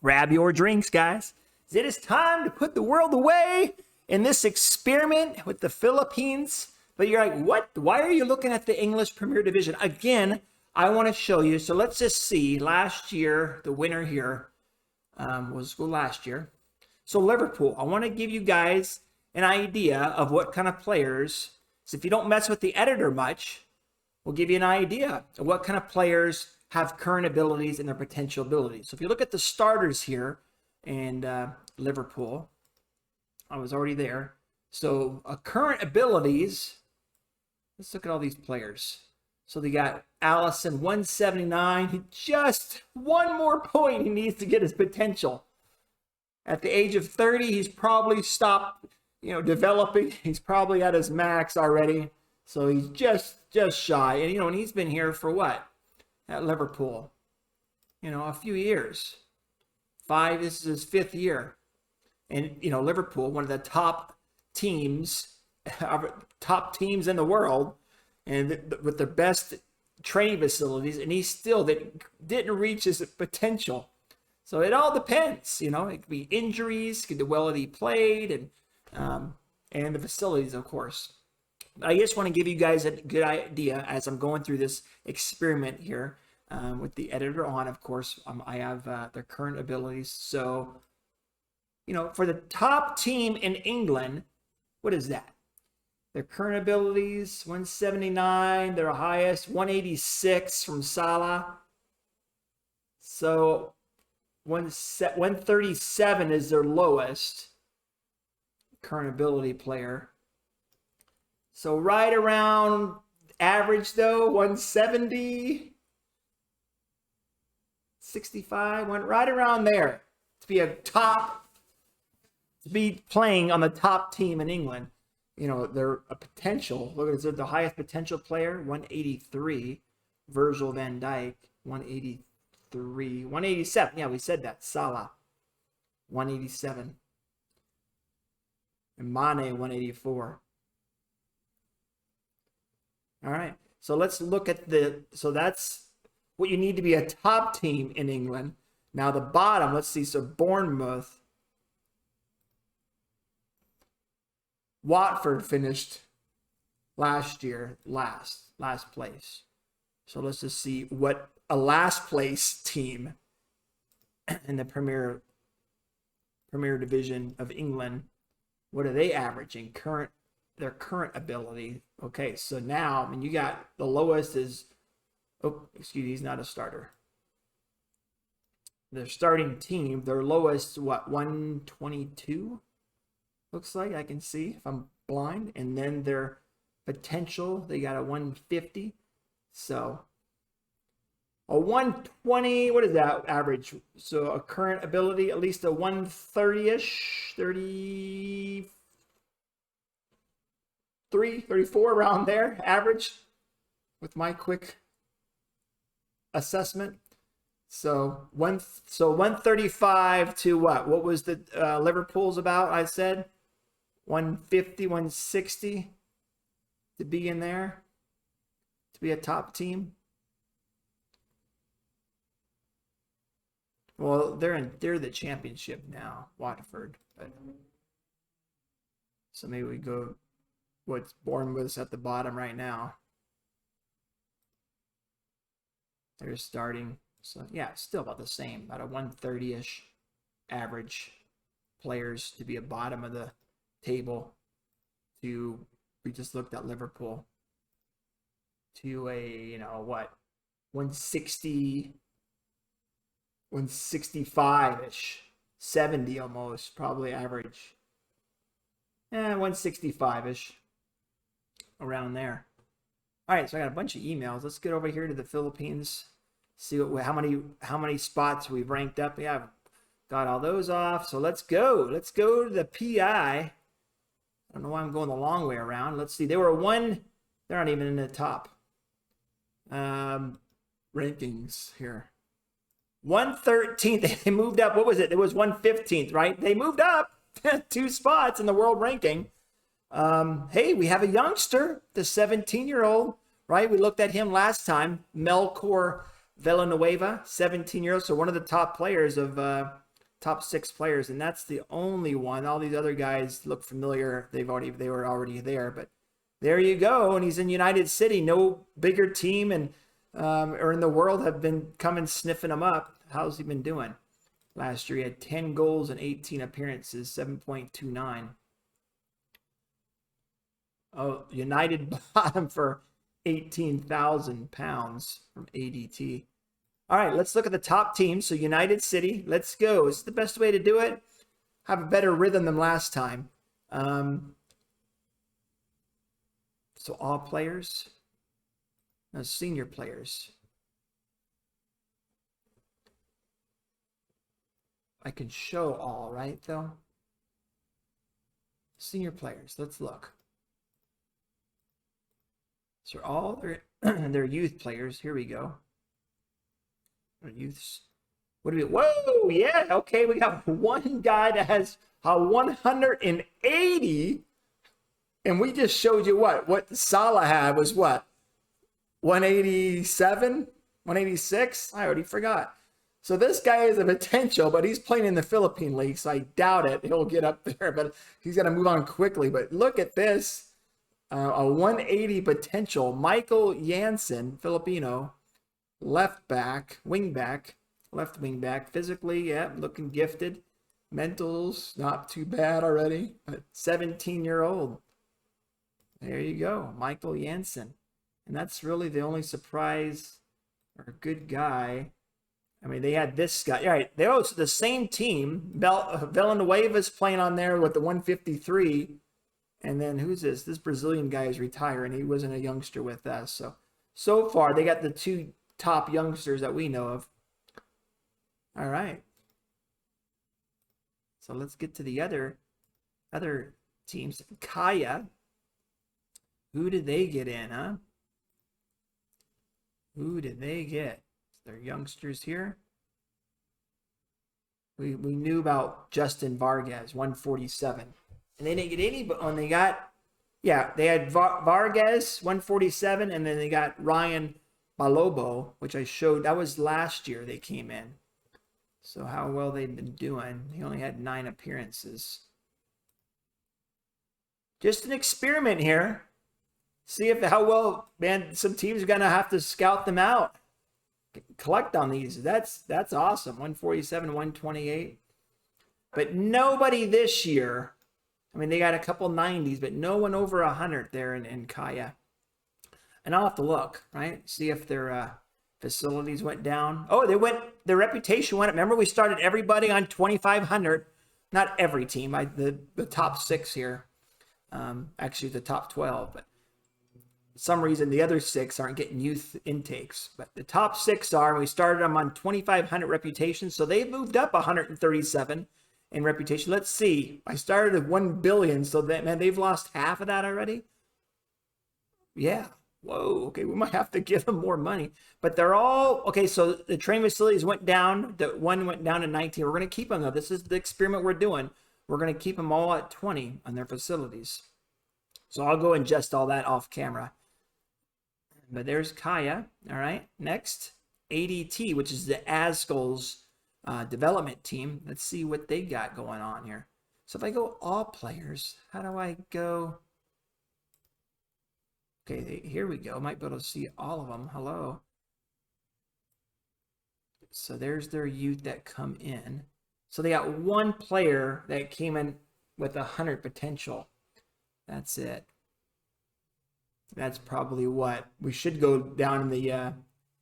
Grab your drinks, guys. It is time to put the world away in this experiment with the Philippines. But you're like, what? Why are you looking at the English Premier Division? Again, I want to show you. So let's just see. Last year, the winner here was last year. So Liverpool, I want to give you guys an idea of what kind of players. So if you don't mess with the editor much, we'll give you an idea of what kind of players have current abilities and their potential abilities. So if you look at the starters here and Liverpool, I was already there. So current abilities, let's look at all these players. So they got Allison, 179. He just one more point he needs to get his potential. At the age of 30, he's probably stopped, developing. He's probably at his max already. So he's just shy. And, and he's been here for what? At Liverpool. A few years. This is his 5th year. And, Liverpool, one of the top teams in the world, and with the best training facilities, and he still didn't reach his potential. So it all depends, it could be injuries, it could be well that he played, and the facilities, of course. I just want to give you guys a good idea as I'm going through this experiment here with the editor on. Of course, I have their current abilities. So, for the top team in England, what is that? Their current abilities, 179, their highest, 186 from Salah. So 137 is their lowest current ability player. So right around average though, 170, 65, went right around there to be playing on the top team in England. They're a potential. Look at it, the highest potential player, 183. Virgil van Dijk, 183. 187. Yeah, we said that. Salah, 187. And Mane, 184. All right. So let's look at so that's what you need to be a top team in England. Now the bottom, let's see. So Bournemouth. Watford finished last year, last place. So let's just see what a last place team in the Premier Division of England, what are they averaging? Their current ability. Okay, so now, you got the lowest is, he's not a starter. Their starting team, their lowest, 122? Looks like I can see if I'm blind. And then their potential, they got a 150. So a 120, what is that average? So a current ability, at least a 130-ish, 33, 34, around there, average, with my quick assessment. So 135 to what? What was the Liverpool's about? I said 150, 160 to be in there, to be a top team. Well, they're the championship now, Watford. But so maybe we go what's Bournemouth's at the bottom right now. They're starting. So yeah, still about the same, about a 130-ish average players to be a bottom of the table. We just looked at Liverpool to a 160, 165-ish, 70 almost, probably average. 165-ish, around there. All right, so I got a bunch of emails. Let's get over here to the Philippines. See how many spots we've ranked up. Yeah, I've got all those off. So let's go. Let's go to the PI. I don't know why I'm going the long way around. Let's see. They were they're not even in the top rankings here. 113th. They moved up. What was it? It was 115th, right? They moved up 2 spots in the world ranking. Hey, we have a youngster, the 17-year-old, right? We looked at him last time, Melchor Villanueva, 17-year-old. So one of the top players of top 6 players, and that's the only one. All these other guys look familiar. They were already there, but there you go. And he's in United City. No bigger team and or in the world have been coming sniffing him up. How's he been doing? Last year he had 10 goals and 18 appearances, 7.29. Oh, United bought him for £18,000 from ADT. All right, let's look at the top teams. So United City, let's go. Is the best way to do it? Have a better rhythm than last time. So all players. No, senior players. I can show all, right, though? Senior players, let's look. So all their youth players. Here we go. Our youths. What do we? Whoa, yeah, okay. We got one guy that has a 180, and we just showed you what Salah had was what 187, 186. I already forgot. So this guy is a potential, but he's playing in the Philippine League, so I doubt it. He'll get up there, but he's got to move on quickly. But look at this. A 180 potential. Michael Janssen, Filipino, left back, wing back, left wing back. Physically, yeah, looking gifted. Mentals, not too bad already. But 17-year-old. There you go, Michael Janssen. And that's really the only surprise or good guy. I mean, they had this guy. All right, they're also the same team. Villanueva's playing on there with the 153. And then who's this? This Brazilian guy is retiring. He wasn't a youngster with us. So far, they got the 2 top youngsters that we know of. All right. So let's get to the other teams. Kaya. Who did they get in, huh? Who did they get? They're youngsters here. We knew about Justin Vargas, 147. And they didn't get any, but when they got, yeah, they had Vargas, 147, and then they got Ryan Balobo, which I showed. That was last year they came in. So how well they've been doing. He only had 9 appearances. Just an experiment here. See how well, man, some teams are going to have to scout them out. Collect on these. That's awesome. 147, 128. But nobody this year. I mean, they got a couple 90s, but no one over 100 there in Kaya. And I'll have to look, right? See if their facilities went down. Oh, their reputation went up. Remember, we started everybody on 2,500. Not every team. The top 6 here. Actually, the top 12. But for some reason, the other 6 aren't getting youth intakes. But the top 6 are. And we started them on 2,500 reputation. So they moved up 137. In reputation. Let's see. I started at 1 billion, so that, man, they've lost half of that already. Yeah. Whoa. Okay, we might have to give them more money. But they're all okay. So the training facilities went down. The one went down to 19. We're going to keep them though. This is the experiment we're doing. We're going to keep them all at 20 on their facilities. So I'll go adjust all that off camera. But there's Kaya. All right. Next, ADT, which is the Askul's development team. Let's see what they got going on here. So if I go all players, how do I go? Okay, here we go. Might be able to see all of them. Hello. So there's their youth that come in. So they got 1 player that came in with 100 potential. That's it. That's probably what we should go down in the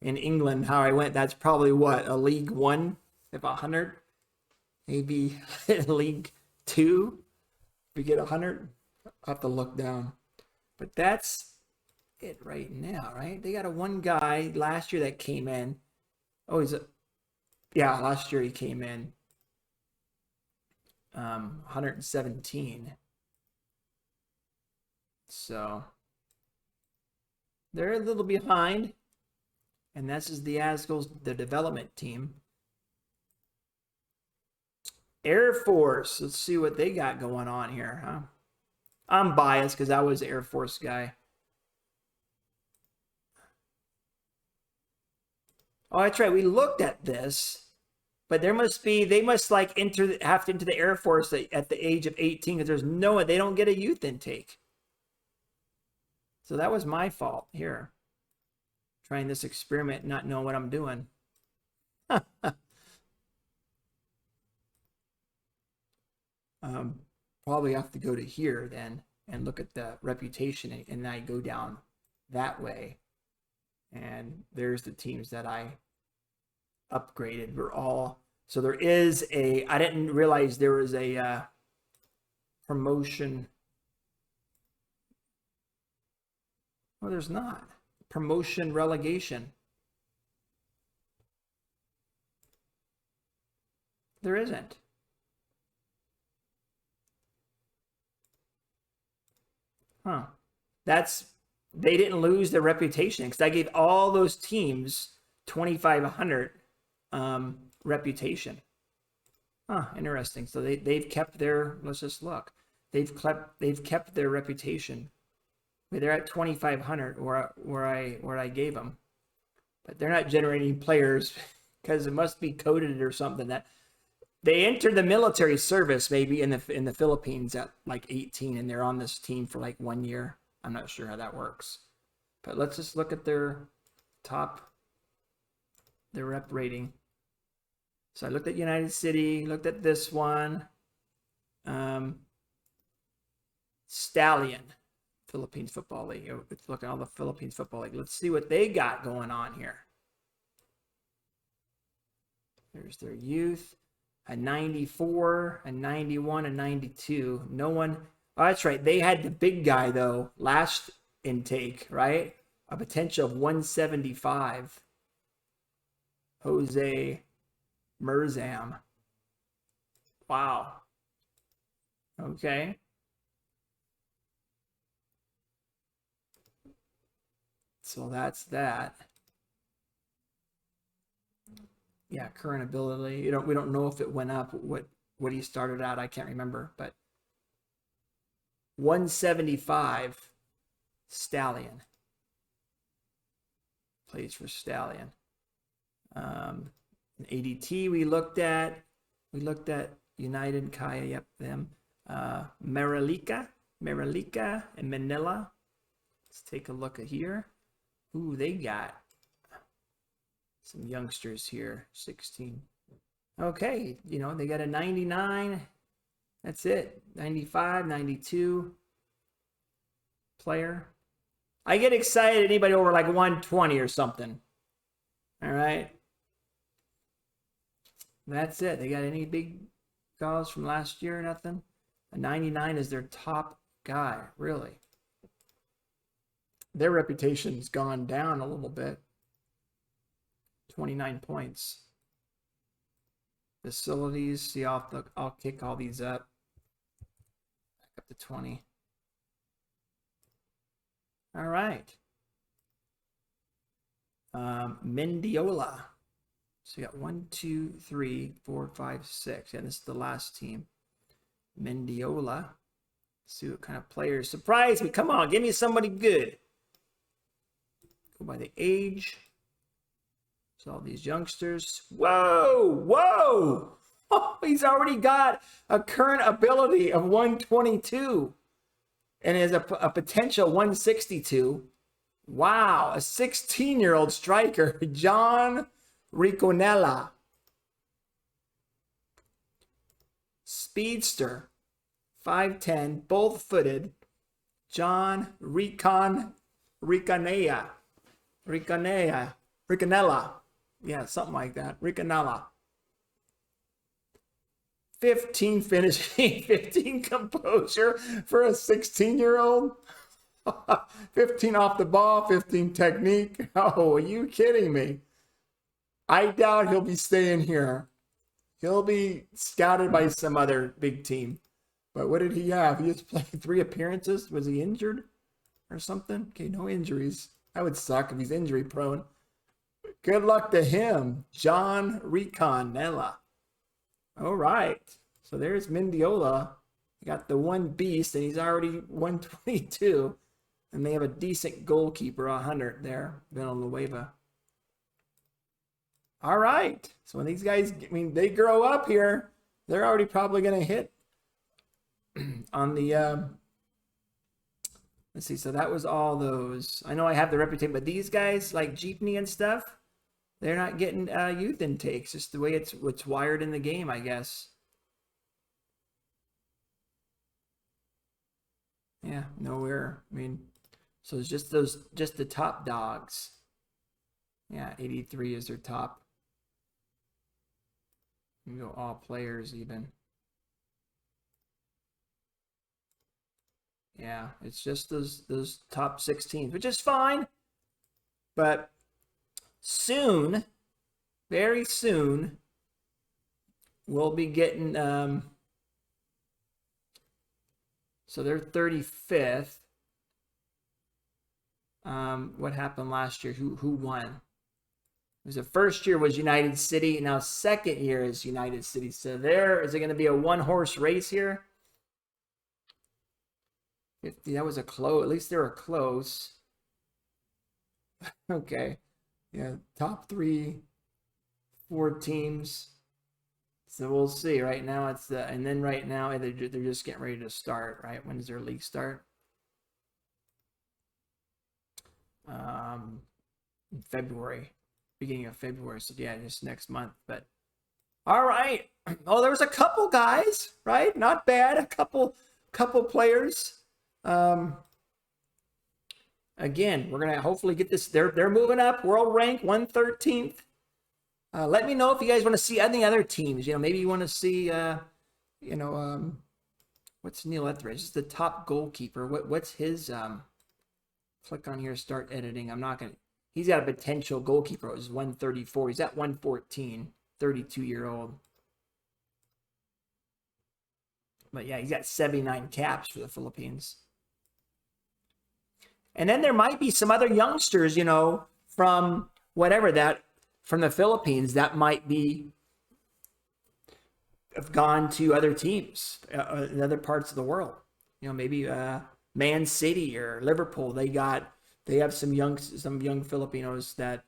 in England. How I went. That's probably what a League 1. If 100, maybe League 2, we get 100. I'll have to look down. But that's it right now, right? They got a 1 guy last year that came in. Oh, last year he came in 117. So they're a little behind. And this is the Asgul's, the development team. Air Force. Let's see what they got going on here, huh? I'm biased because I was an Air Force guy. Oh, that's right. We looked at this. But there must be, they must like have to enter the Air Force at the age of 18 because they don't get a youth intake. So that was my fault here. Trying this experiment, not knowing what I'm doing. Probably have to go to here then and look at the reputation, and I go down that way. And there's the teams that I upgraded. We're all, so there is I didn't realize there was a promotion. Well, there's not. Promotion relegation. There isn't. Huh. They didn't lose their reputation because I gave all those teams 2,500 reputation. Huh, interesting. So they've kept their, let's just look. They've kept their reputation. They're at 2,500 where I gave them. But they're not generating players because it must be coded or something that they entered the military service maybe in the Philippines at like 18 and they're on this team for like 1 year. I'm not sure how that works. But let's just look at their rep rating. So I looked at United City, looked at this one. Stallion, Philippines Football League. Let's look at all the Philippines Football League. Let's see what they got going on here. There's their youth. A 94, a 91, a 92. No one. Oh, that's right. They had the big guy, though, last intake, right? A potential of 175. Jose Merzam. Wow. Okay. So that's that. Yeah, current ability. We don't know if it went up. What he started out, I can't remember, but 175 Stallion. Plays for Stallion. ADT we looked at United, Kaya, yep, them. Marilica and Manila. Let's take a look at here. Ooh, they got some youngsters here, 16. Okay, they got a 99. That's it. 95, 92 player. I get excited anybody over like 120 or something. All right. That's it. They got any big guys from last year? Nothing. A 99 is their top guy, really. Their reputation's gone down a little bit. 29 points. Facilities. See, I'll kick all these up. Back up to 20. All right. Mendiola. So you got 1, 2, 3, 4, 5, 6. Yeah, this is the last team. Mendiola. See what kind of players. Surprise me. Come on, give me somebody good. Go by the age. So all these youngsters. Whoa. Oh, he's already got a current ability of 122 and has a potential 162. Wow, a 16-year-old striker, John Riconella. Speedster, 5'10", both-footed, John Riconella. Yeah, something like that. Riconella. 15 finishing, 15 composure for a 16-year-old. 15 off the ball, 15 technique. Oh, are you kidding me? I doubt he'll be staying here. He'll be scouted by some other big team. But what did he have? He just played 3 appearances. Was he injured or something? Okay, no injuries. That would suck if he's injury prone. Good luck to him, John Riconella. All right. So there's Mendiola. Got the one beast, and he's already 122. And they have a decent goalkeeper, 100 there, Villanueva. All right. So when these guys, I mean, they grow up here, they're already probably going to hit on the, let's see. So that was all those. I know I have the reputation, but these guys like Jeepney and stuff, they're not getting youth intakes. Just the way it's wired in the game, I guess. Yeah, nowhere. I mean, so it's just just the top dogs. Yeah, 83 is their top. You can go all players even. Yeah, it's just those top 16, which is fine. But soon, very soon, we'll be getting so they're 35th. What happened last year? Who won? It was the first year was United City. Now second year is United City. So there is it going to be a one-horse race here? 50. That was a close. At least they were close. Okay. Yeah, top 3, 4 teams. So we'll see. Right now it's the, and then right now they're just getting ready to start. Right? When does their league start? In February, beginning of February. So yeah, just next month. But all right. Oh, there was a couple guys, right? Not bad. A couple players. Again, we're gonna hopefully get this. They're moving up. World rank 113th. Let me know if you guys want to see any other teams. You know, maybe you want to see. What's Neil Etheridge? Is the top goalkeeper. What's his? Click on here. Start editing. I'm not gonna. He's got a potential goalkeeper. It was 134. He's at 114. 32-year-old. But yeah, he's got 79 caps for the Philippines. And then there might be some other youngsters, you know, from whatever that, from the Philippines that might be, have gone to other teams in other parts of the world. You know, maybe Man City or Liverpool. They have some young Filipinos that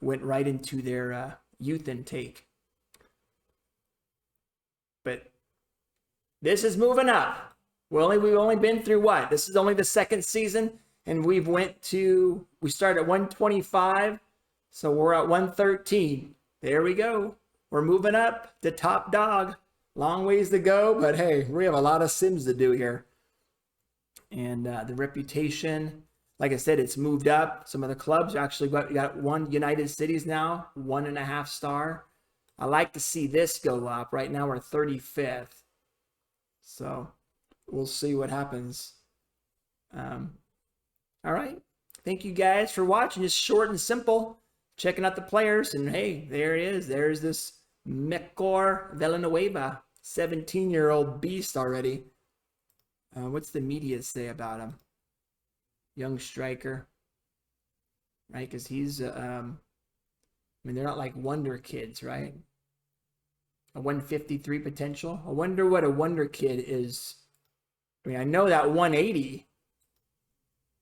went right into their youth intake. But this is moving up. We've only been through what? This is only the second season. And we started at 125, so we're at 113. There we go. We're moving up. The top dog. Long ways to go, but hey, we have a lot of sims to do here. And the reputation, like I said, it's moved up. Some of the clubs actually got one United Cities now, 1.5 star. I like to see this go up. Right now we're 35th. So we'll see what happens. All right. Thank you guys for watching. Just short and simple. Checking out the players. And hey, there it is. There's this Mecor Villanueva, 17-year-old beast already. What's the media say about him? Young striker. Right? Because he's, I mean, they're not like wonder kids, right? A 153 potential. I wonder what a wonder kid is. I mean, I know that 180.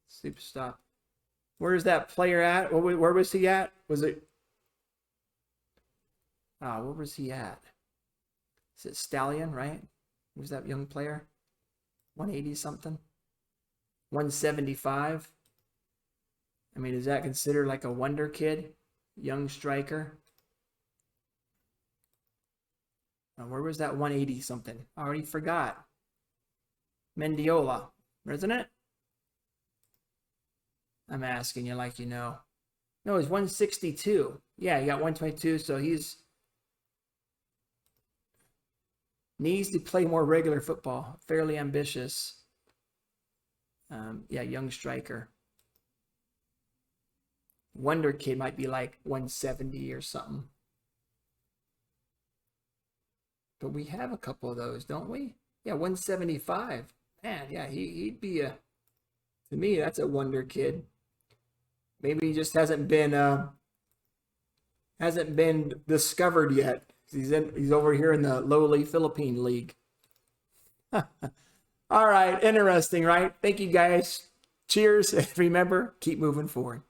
Super stop. Where's that player at? Where was he at? Was it? Where was he at? Is it Stallion, right? Who's that young player? 180 something? 175? I mean, is that considered like a wonder kid? Young striker? Where was that 180 something? I already forgot. Mendiola, isn't it? I'm asking you like you know. No, he's 162. Yeah, he got 122, so he's needs to play more regular football. Fairly ambitious. Yeah, young striker. Wonder kid might be like 170 or something. But we have a couple of those, don't we? Yeah, 175. Man, yeah, he'd be a, to me, that's a wonder kid. Maybe he just hasn't been discovered yet. He's over here in the lowly Philippine league. All right, interesting, right? Thank you guys. Cheers. Remember, keep moving forward.